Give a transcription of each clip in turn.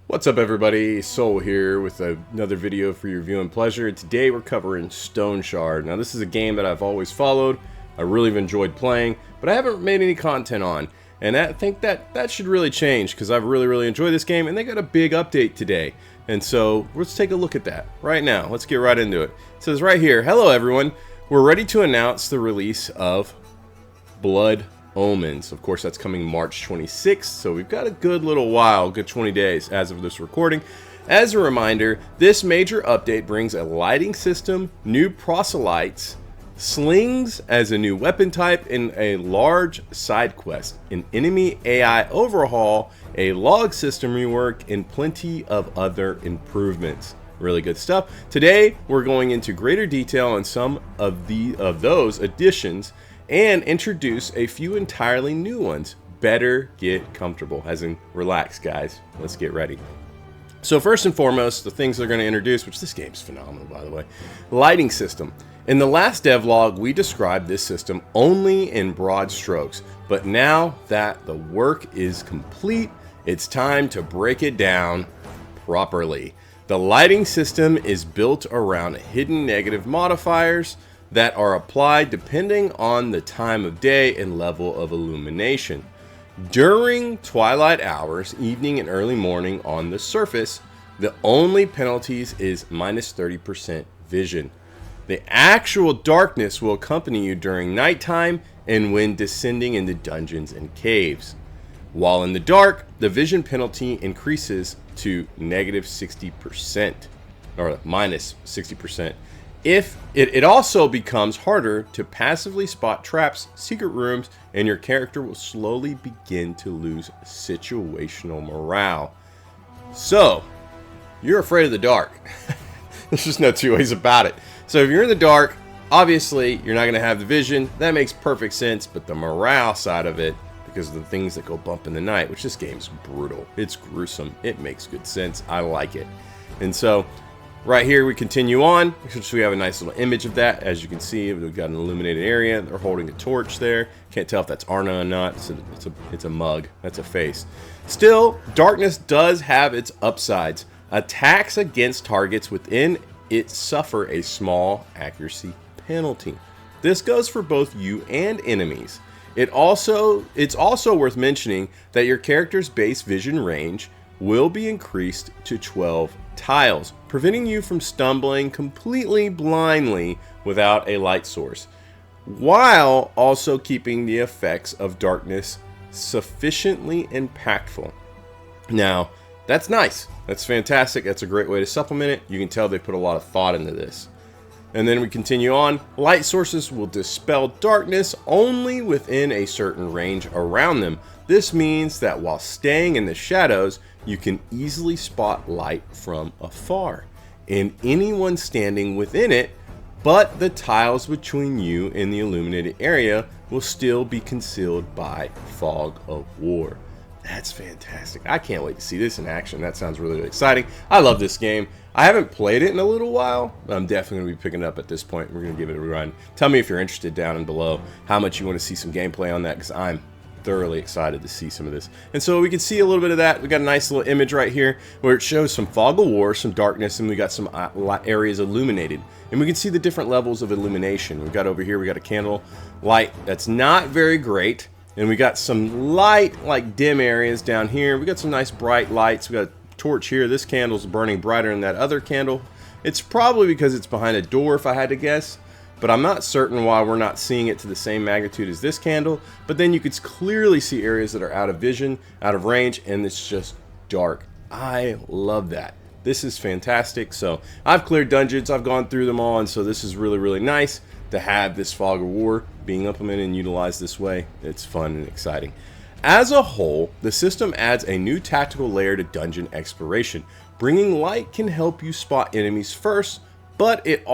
What's up everybody, Soul here with another video for your viewing pleasure. Today we're covering Stoneshard. Now this is a game that I've always followed, I really have enjoyed playing, but I haven't made any content on. And I think that should really change because I've really enjoyed this game and they got a big update today. And so let's take a look at that right now. Let's get right into it. It says right here, hello everyone, we're ready to announce the release of Blood OMENS. Of course, that's coming March 26th, so we've got a good little while, good 20 days as of this recording. As a reminder, this major update brings a lighting system, new proselytes, slings as a new weapon type, and a large side quest, an enemy AI overhaul, a log system rework, and plenty of other improvements. Really good stuff. Today, we're going into greater detail on some of those additions and introduce a few entirely new ones. Better get comfortable, as in relax guys, let's get ready. So first and foremost, the things they're going to introduce, which this game's phenomenal by the way, lighting system. In the last devlog we described this system only in broad strokes, but now that the work is complete, it's time to break it down properly. The lighting system is built around hidden negative modifiers that are applied depending on the time of day and level of illumination. During twilight hours, evening and early morning on the surface, the only penalties is minus 30% vision. The actual darkness will accompany you during nighttime and when descending into dungeons and caves. While in the dark, the vision penalty increases to negative 60% or minus 60%. It also becomes harder to passively spot traps, secret rooms, and your character will slowly begin to lose situational morale. So, you're afraid of the dark. There's just no two ways about it. So if you're in the dark, obviously you're not going to have the vision. That makes perfect sense, but the morale side of it, because of the things that go bump in the night, which this game's brutal. It's gruesome. It makes good sense. I like it. And so right here we continue on, so we have a nice little image of that. As you can see, we've got an illuminated area. They're holding a torch there. Can't tell if that's Arna or not. It's a mug. That's a face. Still, darkness does have its upsides. Attacks against targets within it suffer a small accuracy penalty. This goes for both you and enemies. It's also worth mentioning that your character's base vision range will be increased to 12 tiles, preventing you from stumbling completely blindly without a light source, while also keeping the effects of darkness sufficiently impactful. Now, that's nice. That's fantastic. That's a great way to supplement it. You can tell they put a lot of thought into this. And then we continue on. Light sources will dispel darkness only within a certain range around them. This means that while staying in the shadows, you can easily spot light from afar and anyone standing within it, but the tiles between you and the illuminated area will still be concealed by fog of war. That's fantastic. I can't wait to see this in action. That sounds really exciting. I love this game. I haven't played it in a little while, but I'm definitely going to be picking it up at this point. We're going to give it a run. Tell me if you're interested down and below how much you want to see some gameplay on that, because I'm thoroughly excited to see some of this. And so we can see a little bit of that. We got a nice little image right here where it shows some fog of war, some darkness, and we got some areas illuminated. And we can see the different levels of illumination. We've got over here, we got a candle light that's not very great. And we got some light, like dim areas down here. We got some nice bright lights. We got a torch here. This candle's burning brighter than that other candle. It's probably because it's behind a door, if I had to guess. But I'm not certain why we're not seeing it to the same magnitude as this candle. But then you could clearly see areas that are out of vision, out of range, and it's just dark. I love that. This is fantastic. So I've cleared dungeons. I've gone through them all. And so this is really nice to have this fog of war being implemented and utilized this way. It's fun and exciting. As a whole, the system adds a new tactical layer to dungeon exploration. Bringing light can help you spot enemies first, but it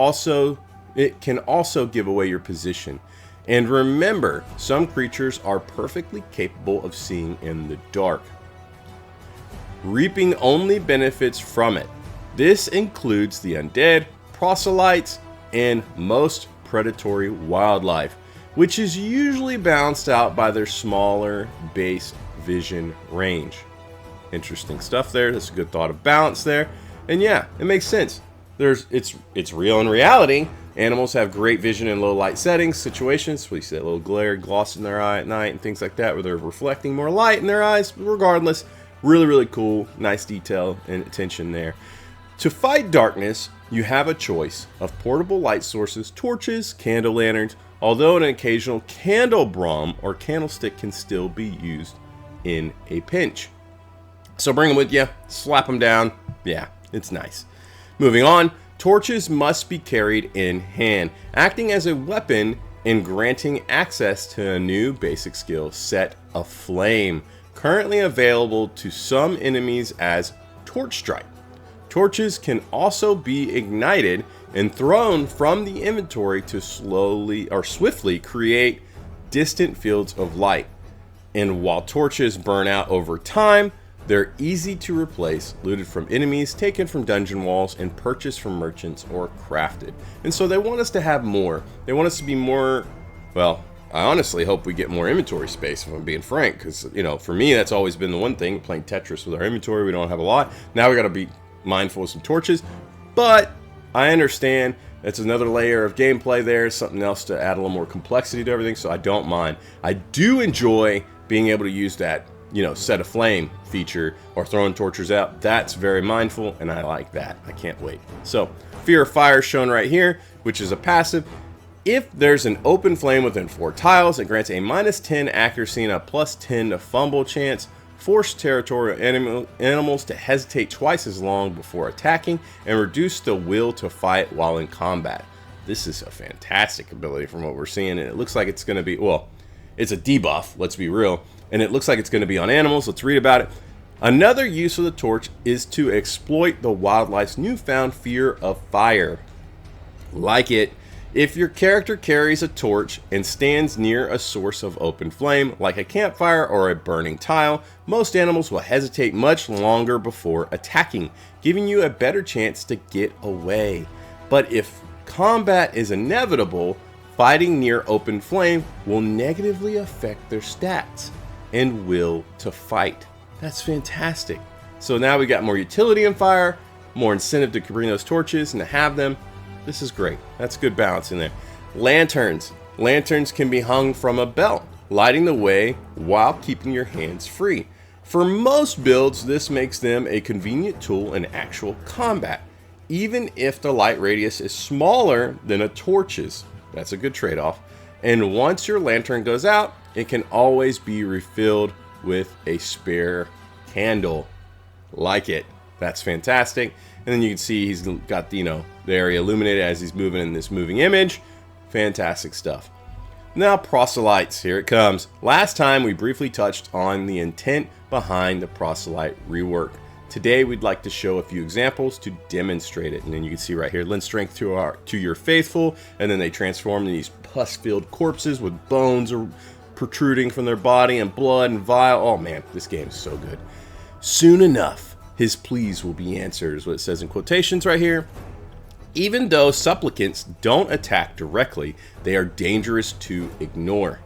can also give away your position. And remember, some creatures are perfectly capable of seeing in the dark, reaping only benefits from it. This includes the undead, proselytes, and most predatory wildlife, which is usually balanced out by their smaller base vision range. Interesting stuff there. That's a good thought of balance there. And yeah, it makes sense. It's real in reality. Animals have great vision in low light settings, situations. We see that little glare, gloss in their eye at night and things like that, where they're reflecting more light in their eyes. Regardless, really, really cool. Nice detail and attention there. To fight darkness, you have a choice of portable light sources, torches, candle lanterns, although an occasional candle brom or candlestick can still be used in a pinch. So bring them with you, slap them down. Yeah, it's nice. Moving on, torches must be carried in hand, acting as a weapon and granting access to a new basic skill, Set of Flame, currently available to some enemies as Torch Strike. Torches can also be ignited and thrown from the inventory to slowly or swiftly create distant fields of light. And while torches burn out over time, they're easy to replace, looted from enemies, taken from dungeon walls, and purchased from merchants or crafted. And so they want us to have more. They want us to be more, well, I honestly hope we get more inventory space, if I'm being frank, because, you know, for me, that's always been the one thing, playing Tetris with our inventory, we don't have a lot. Now we got to be mindful of some torches, but I understand that's another layer of gameplay there, something else to add a little more complexity to everything, so I don't mind. I do enjoy being able to use that, you know, Set of Flame feature or throwing torches out. That's very mindful, and I like that. I can't wait. So, Fear of Fire shown right here, which is a passive. If there's an open flame within 4 tiles, it grants a -10 accuracy and a +10 to fumble chance. Force territorial animals to hesitate twice as long before attacking, and reduce the will to fight while in combat. This is a fantastic ability from what we're seeing, and it looks like it's going to be, well, it's a debuff, let's be real, and it looks like it's going to be on animals. Let's read about it. Another use of the torch is to exploit the wildlife's newfound fear of fire. Like it. If your character carries a torch and stands near a source of open flame, like a campfire or a burning tile, most animals will hesitate much longer before attacking, giving you a better chance to get away. But if combat is inevitable, fighting near open flame will negatively affect their stats and will to fight. That's fantastic. So now we got more utility in fire, more incentive to bring those torches and to have them. This is great. That's good balance in there. Lanterns. Lanterns can be hung from a belt, lighting the way while keeping your hands free. For most builds, this makes them a convenient tool in actual combat, even if the light radius is smaller than a torch's. That's a good trade-off. And once your lantern goes out, it can always be refilled with a spare candle. Like it. That's fantastic. And then you can see he's got, you know, the area illuminated as he's moving in this moving image. Fantastic stuff. Now, proselytes, here it comes. Last time we briefly touched on the intent behind the proselyte rework. Today we'd like to show a few examples to demonstrate it. And then you can see right here, lend strength to your faithful, and then they transform into these pus-filled corpses with bones protruding from their body and blood and vile. Oh man, this game is so good. Soon enough, his pleas will be answered, is what it says in quotations right here. Even though supplicants don't attack directly, they are dangerous to ignore.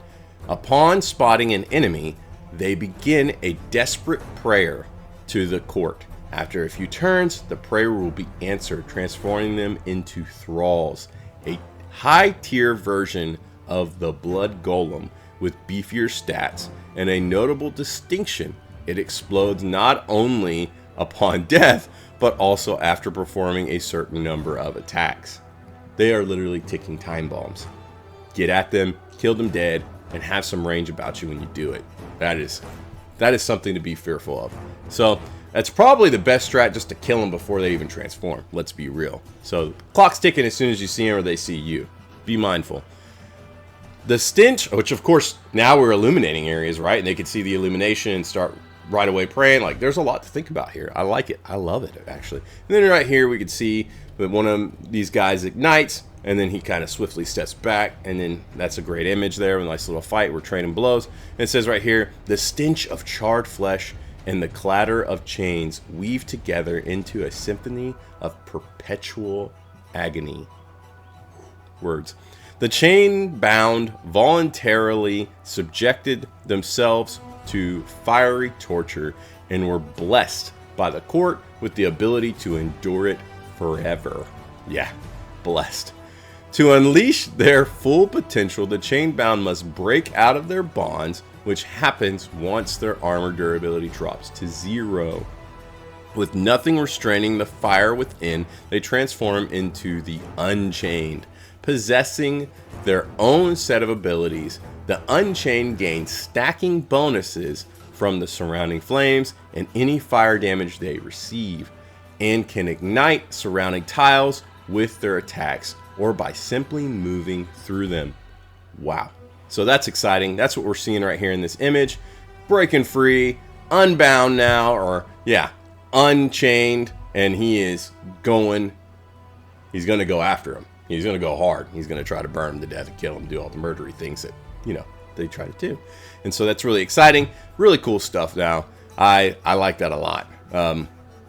Upon spotting an enemy, they begin a desperate prayer to the court. After a few turns, the prayer will be answered, transforming them into thralls. A high-tier version of the blood golem with beefier stats, and a notable distinction: it explodes not only upon death, but also after performing a certain number of attacks. They are literally ticking time bombs. Get at them, kill them dead, and have some range about you when you do it. That is something to be fearful of. So that's probably the best strat, just to kill them before they even transform. Let's be real. So clock's ticking as soon as you see them or they see you. Be mindful. The stench, which of course now we're illuminating areas, right? And they can see the illumination and start right away praying. Like, there's a lot to think about here. I like it. I love it, actually. And then right here we can see that one of these guys ignites, and then he kind of swiftly steps back, and then that's a great image there, a nice little fight. We're trading blows. And it says right here, the stench of charred flesh and the clatter of chains weave together into a symphony of perpetual agony. Words. The chain-bound voluntarily subjected themselves to fiery torture, and were blessed by the court with the ability to endure it forever. Yeah, blessed. To unleash their full potential, the chainbound must break out of their bonds, which happens once their armor durability drops to 0. With nothing restraining the fire within, they transform into the Unchained. Possessing their own set of abilities, the Unchained gain stacking bonuses from the surrounding flames and any fire damage they receive, and can ignite surrounding tiles with their attacks or by simply moving through them. Wow. So that's exciting. That's what we're seeing right here in this image. Breaking free, unbound now, or yeah, unchained, and he's going to go after him. He's going to go hard. He's going to try to burn him to death and kill him, do all the murdery things that, you know, they try to do. And so that's really exciting. Really cool stuff now. I like that a lot.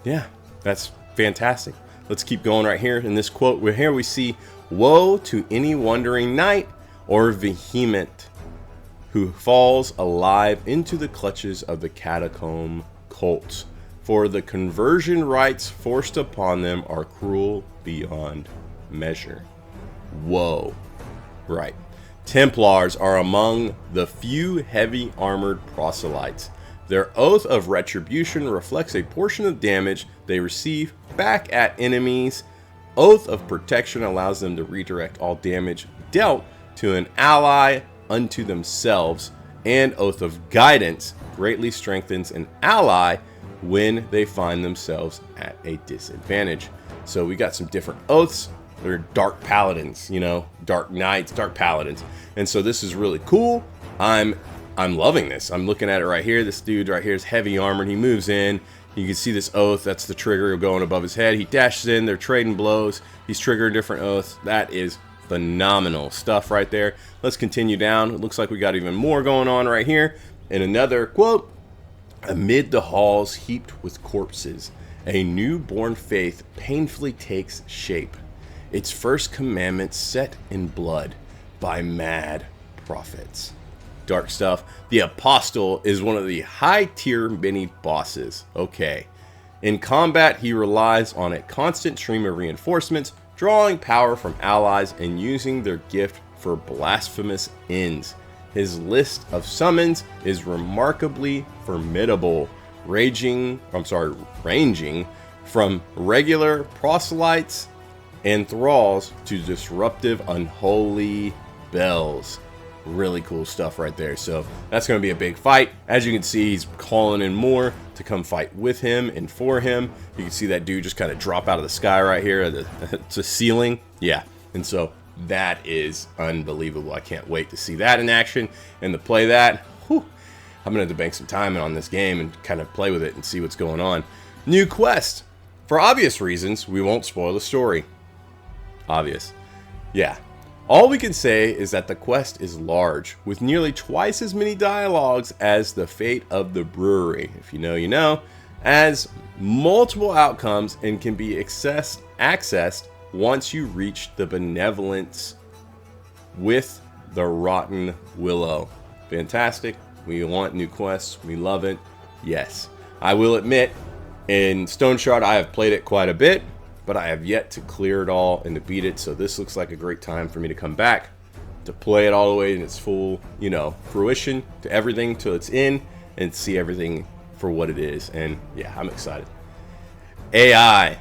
Yeah, that's fantastic. Let's keep going right here in this quote. Here we see, "Woe to any wandering knight or vehement who falls alive into the clutches of the catacomb cults, for the conversion rites forced upon them are cruel beyond measure." Whoa. Right. Templars are among the few heavy armored proselytes. Their oath of retribution reflects a portion of damage they receive back at enemies. Oath of protection allows them to redirect all damage dealt to an ally unto themselves. And oath of guidance greatly strengthens an ally when they find themselves at a disadvantage. So we got some different oaths. They're dark paladins, you know, dark knights, dark paladins. And so this is really cool. I'm loving this. I'm looking at it right here. This dude right here is heavy armored. He moves in. You can see this oath. That's the trigger going above his head. He dashes in. They're trading blows. He's triggering different oaths. That is phenomenal stuff right there. Let's continue down. It looks like we got even more going on right here. And another quote, "Amid the halls heaped with corpses, a newborn faith painfully takes shape. Its first commandment set in blood by mad prophets." Dark stuff. The Apostle is one of the high-tier mini-bosses. Okay. In combat, he relies on a constant stream of reinforcements, drawing power from allies and using their gift for blasphemous ends. His list of summons is remarkably formidable, ranging from regular proselytes and thralls to disruptive unholy bells. Really cool stuff right there. So that's going to be a big fight. As you can see, he's calling in more to come fight with him and for him. You can see that dude just kind of drop out of the sky right here. It's a ceiling. Yeah. And so that is unbelievable. I can't wait to see that in action and to play that. Whew. I'm going to have to bank some time on this game and kind of play with it and see what's going on. New quest. For obvious reasons, we won't spoil the story. Obvious. Yeah. All we can say is that the quest is large, with nearly twice as many dialogues as the fate of the brewery. If you know, you know. As multiple outcomes and can be accessed once you reach the benevolence with the Rotten Willow. Fantastic. We want new quests. We love it. Yes. I will admit, in Stoneshard, I have played it quite a bit, but I have yet to clear it all and to beat it. So this looks like a great time for me to come back, to play it all the way in its full, you know, fruition, to everything till it's in, and see everything for what it is. And yeah, I'm excited. AI.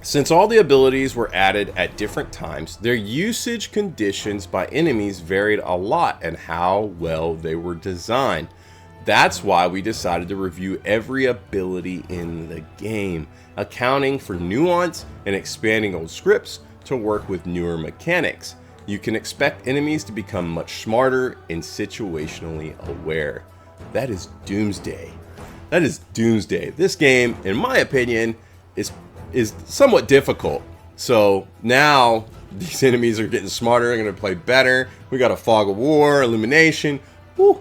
Since all the abilities were added at different times, their usage conditions by enemies varied a lot and how well they were designed. That's why we decided to review every ability in the game, accounting for nuance and expanding old scripts to work with newer mechanics. You can expect enemies to become much smarter and situationally aware. That is doomsday. That is doomsday. This game, in my opinion, is somewhat difficult. So now these enemies are getting smarter. They're going to play better. We got a Fog of War, Illumination. Woo.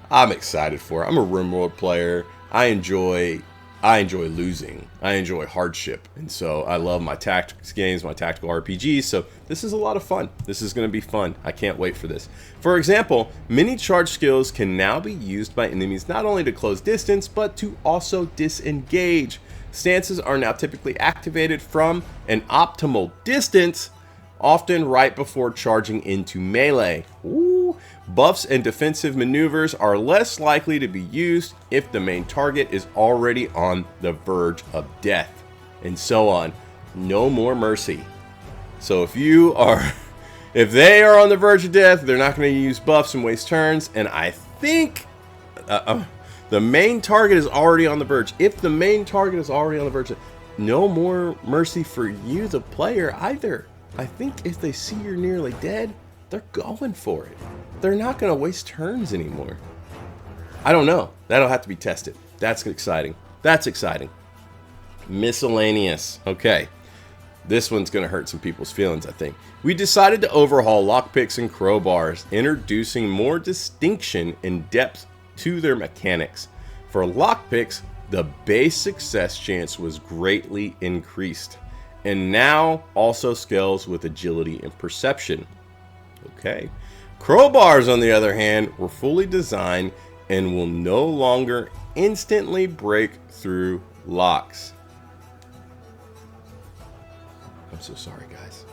I'm excited for it. I'm a RimWorld player. I enjoy I enjoy losing. I enjoy hardship. And so I love my tactics games, my tactical RPGs. So this is a lot of fun. This is going to be fun. I can't wait for this. For example, many charge skills can now be used by enemies not only to close distance, but to also disengage. Stances are now typically activated from an optimal distance, often right before charging into melee. Ooh. Buffs and defensive maneuvers are less likely to be used if the main target is already on the verge of death, and so on. No more mercy. So if they are on the verge of death, they're not going to use buffs and waste turns. And I think the main target is already on the verge. If the main target is already on the verge, no more mercy for you, the player, either. I think if they see you're nearly dead, they're going for it. They're not going to waste turns anymore. I don't know. That'll have to be tested. That's exciting. That's exciting. Miscellaneous. Okay. This one's going to hurt some people's feelings, I think. We decided to overhaul lockpicks and crowbars, introducing more distinction and depth to their mechanics. For lockpicks, the base success chance was greatly increased, and now also scales with agility and perception. Okay. Crowbars, on the other hand, were fully designed and will no longer instantly break through locks. I'm so sorry, guys.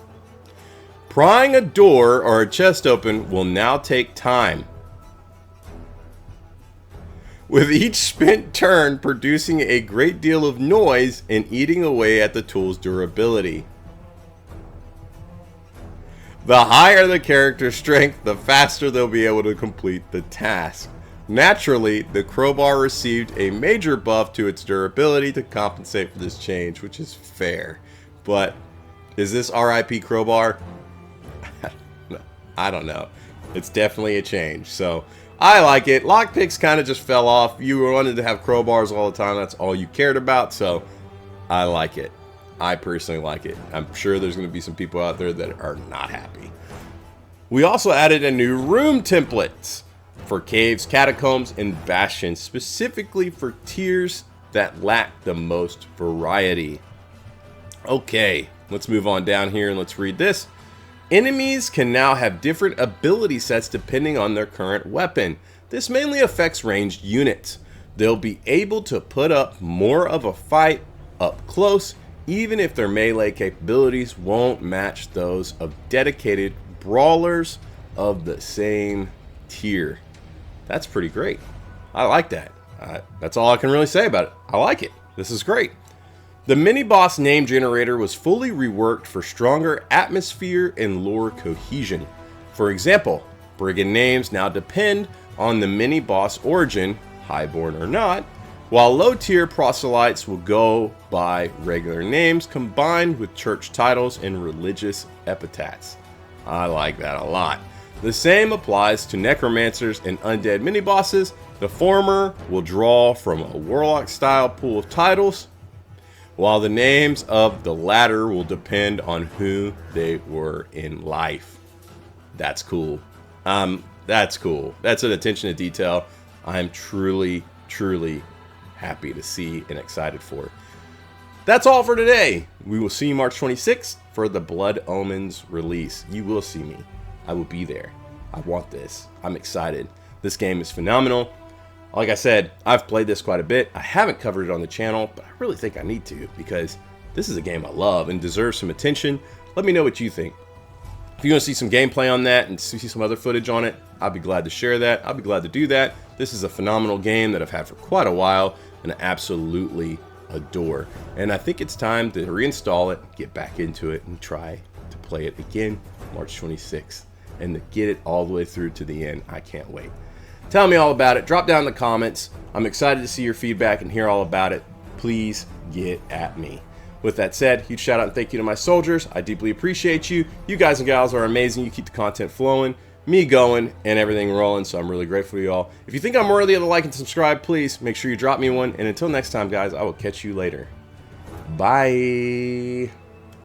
Prying a door or a chest open will now take time, with each spent turn producing a great deal of noise and eating away at the tool's durability. The higher the character's strength, the faster they'll be able to complete the task. Naturally, the crowbar received a major buff to its durability to compensate for this change, which is fair. But is this RIP crowbar? I don't know. It's definitely a change. So I like it. Lockpicks kind of just fell off. You wanted to have crowbars all the time. That's all you cared about. So I like it. I personally like it. I'm sure there's going to be some people out there that are not happy. We also added a new room template for caves, catacombs, and bastions, specifically for tiers that lack the most variety. Okay, let's move on down here and let's read this. Enemies can now have different ability sets depending on their current weapon. This mainly affects ranged units. They'll be able to put up more of a fight up close, even if their melee capabilities won't match those of dedicated brawlers of the same tier. That's pretty great. I like that. That's all I can really say about it. I like it. This is great. The mini-boss name generator was fully reworked for stronger atmosphere and lore cohesion. For example, brigand names now depend on the mini-boss origin, highborn or not, while low-tier proselytes will go by regular names combined with church titles and religious epithets. I like that a lot. The same applies to necromancers and undead mini-bosses. The former will draw from a warlock-style pool of titles, while the names of the latter will depend on who they were in life. That's cool. That's cool. That's an attention to detail I'm truly happy to see and excited for. That's all for today. We will see you March 26th for the Blood Omens release. You will see me. I will be there. I want this. I'm excited. This game is phenomenal. Like I said, I've played this quite a bit. I haven't covered it on the channel, but I really think I need to because this is a game I love and deserves some attention. Let me know what you think. If you want to see some gameplay on that and see some other footage on it, I'll be glad to share that. I'll be glad to do that. This is a phenomenal game that I've had for quite a while and I absolutely adore. And I think it's time to reinstall it, get back into it, and try to play it again March 26th. And to get it all the way through to the end. I can't wait. Tell me all about it. Drop down in the comments. I'm excited to see your feedback and hear all about it. Please get at me. With that said, huge shout out and thank you to my soldiers. I deeply appreciate you. You guys and gals are amazing. You keep the content flowing, me going, and everything rolling. So I'm really grateful to you all. If you think I'm worthy of the like and subscribe, please make sure you drop me one. And until next time, guys, I will catch you later. Bye.